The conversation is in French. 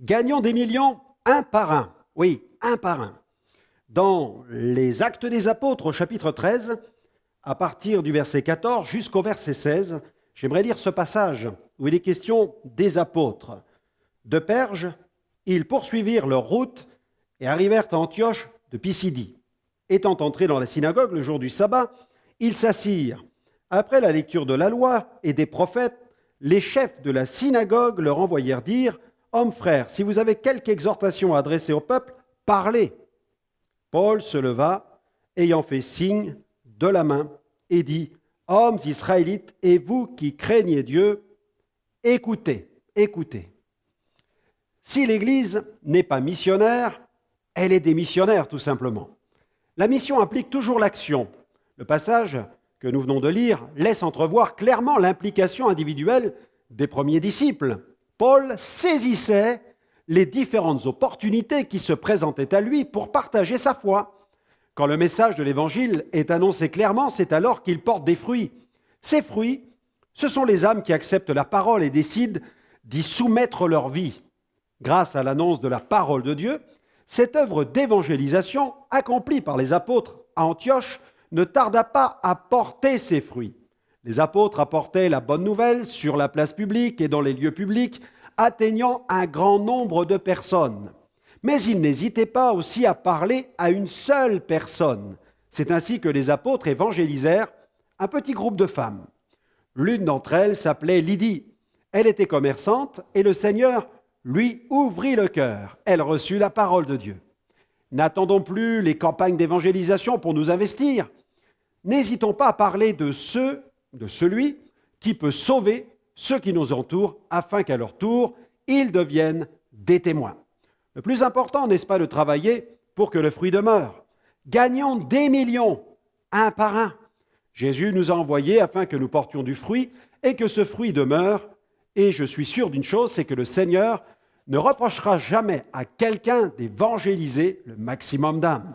Gagnons des millions un par un. Oui, un par un. Dans les Actes des Apôtres au chapitre 13, à partir du verset 14 jusqu'au verset 16, j'aimerais lire ce passage où il est question des apôtres. De Perge, ils poursuivirent leur route et arrivèrent à Antioche de Pisidie. Étant entrés dans la synagogue le jour du sabbat, ils s'assirent. Après la lecture de la loi et des prophètes, les chefs de la synagogue leur envoyèrent dire « Hommes frères, si vous avez quelque exhortation à adresser au peuple, parlez ». Paul se leva, ayant fait signe de la main, et dit « Hommes israélites, et vous qui craignez Dieu, écoutez, écoutez. Si l'Église n'est pas missionnaire, elle est démissionnaire tout simplement. La mission implique toujours l'action. Le passage que nous venons de lire laisse entrevoir clairement l'implication individuelle des premiers disciples. Paul saisissait les différentes opportunités qui se présentaient à lui pour partager sa foi. Quand le message de l'Évangile est annoncé clairement, c'est alors qu'il porte des fruits. Ces fruits, ce sont les âmes qui acceptent la parole et décident d'y soumettre leur vie. Grâce à l'annonce de la parole de Dieu, cette œuvre d'évangélisation accomplie par les apôtres à Antioche ne tarda pas à porter ses fruits. Les apôtres apportaient la bonne nouvelle sur la place publique et dans les lieux publics, atteignant un grand nombre de personnes. Mais ils n'hésitaient pas aussi à parler à une seule personne. C'est ainsi que les apôtres évangélisèrent un petit groupe de femmes. L'une d'entre elles s'appelait Lydie. Elle était commerçante et le Seigneur lui ouvrit le cœur. Elle reçut la parole de Dieu. N'attendons plus les campagnes d'évangélisation pour nous investir. N'hésitons pas à parler de celui qui peut sauver ceux qui nous entourent afin qu'à leur tour, ils deviennent des témoins. Le plus important, n'est-ce pas, de travailler pour que le fruit demeure. Gagnons des millions, un par un. Jésus nous a envoyés afin que nous portions du fruit et que ce fruit demeure. Et je suis sûr d'une chose, c'est que le Seigneur ne reprochera jamais à quelqu'un d'évangéliser le maximum d'âmes.